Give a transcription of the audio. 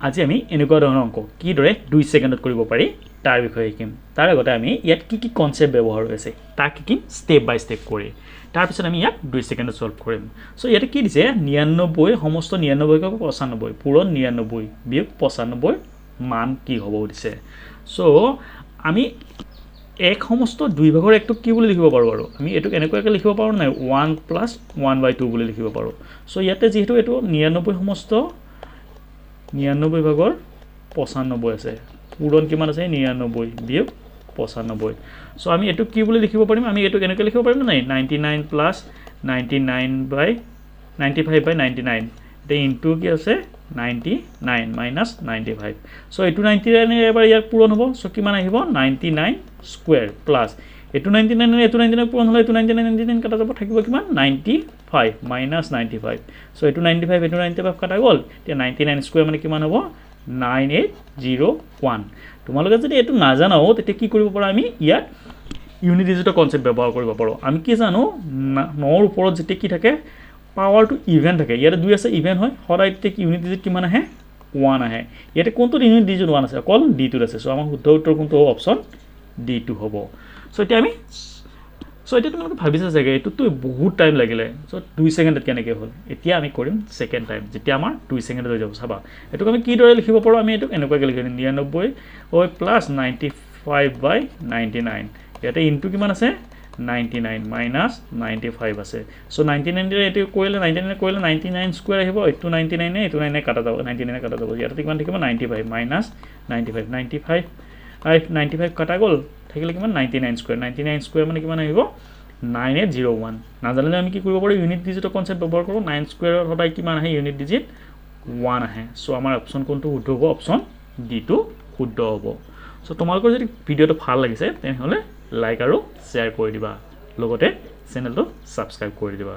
আজি আমি এনেকুৱা ধৰণৰ অংক কিদৰে 2 সেকেন্ডত কৰিব পাৰি তাৰ বিষয়ে শিকিম তাৰ আগতে আমি ইয়াত কি কনসেপ্ট ব্যৱহাৰ হৈছে তাক শিকিম স্টেপ বাই স্টেপ কৰি তাৰ পিছত আমি ইয়াক 2 সেকেন্ডত সলভ কৰিম সো ইয়াতে কি দিছে 99 সমস্ত 99 ক 95 পূৰণ 99 বিয়োগ 95 মান কি হ'ব দিছে সো আমি এক সমস্ত দুই ভাগৰ একটো কি বুলি লিখিব পাৰো আৰু আমি এটো এনেকুৱাকৈ লিখিব পাৰো নাই 1 + 1/2 বুলি লিখিব পাৰো সো ইয়াতে যেহেতু এটো 99 সমস্ত 99 ভাগৰ 95 আছে পূৰণ কিমান আছে 99 বিয়োগ 95 সো আমি এটো কি বুলি লিখিব পাৰিম আমি এটো কেনেকৈ লিখিব পাৰিম নাই 99 + 95/99 তে ইনটু কি আছে 99 - 95 সো এটো 99 এবাৰ ইয়াৰ পূৰণ হ'ব সো কিমান আহিব 99 স্কয়াৰ প্লাস এটো 99 এটো 99 পূৰণ হলে এটো 99 কাটা যাব থাকিব কিমান 95 - 95 সো এটো 95 এটো 95 কাটা গল তে 99 স্কয়াৰ মানে কিমান হ'ব 9801 তোমালোকে যদি এটো না জানাও তে কি কৰিব পাৰা আমি ইয়াত ইউনিট ডিজিটৰ কনসেপ্ট ব্যৱহাৰ কৰিব পাৰো আমি কি জানো 9 ৰ ওপৰত যেতে কি থাকে পাৱাৰ টু ইভেন থাকে ইয়াতে 2 আছে ইভেন হয় হৰাইতে কি ইউনিট ডিজিট কিমান আহে 1 আহে ইয়াতে কোনটো ইউনিট ডিজিট 1 আছে অকল d2 আছে সো আমাৰ শুদ্ধ উত্তৰ কোনটো অপচন d2 হ'ব সো এটা আমি সো এটা তুমি ভাবিছা জাগে এটো তো বহুত টাইম লাগিলে সো 2 সেকেন্ডত কেনেকে হ'ল এতিয়া আমি কৰিম সেকেন্ড টাইম যেতিয়া আমাৰ 2 সেকেন্ডত হৈ যাব চাবা এটো আমি কি দৰে লিখিব পাৰো আমি এটো এনেকুৱাকৈ লিখিম 99 ওই প্লাস 95/99 ইয়াতে ইনটু কিমান আছে 99 minus 95 আছে সো 99 এটো কইলে 99 কইলে 99 স্কয়াৰ আহিব এটো 99 এটো 99 কাটা যাব 99 কাটা যাব ইয়াতে কিমান থাকিব 95 minus 95 কাটা গল থাকিলে কিমান 99 স্কয়াৰ 99 স্কয়াৰ মানে কিমান আহিব 9801 না জানিলে আমি কি কৰিব পাৰো ইউনিট ডিজিটৰ কনসেপ্ট ব্যৱহাৰ কৰো 9 স্কয়াৰৰ সদায় কিমান আহে ইউনিট ডিজিট 1 আহে সো আমাৰ অপচন কোনটো শুদ্ধ হ'ব অপচন d2 শুদ্ধ হ'ব সো তোমালোকৰ যদি ভিডিওটো ভাল লাগিছে তেনহলে লাইক আৰু শেয়াৰ কৰি দিবা লগতে চেনেলটো সাবস্ক্ৰাইব কৰি দিবা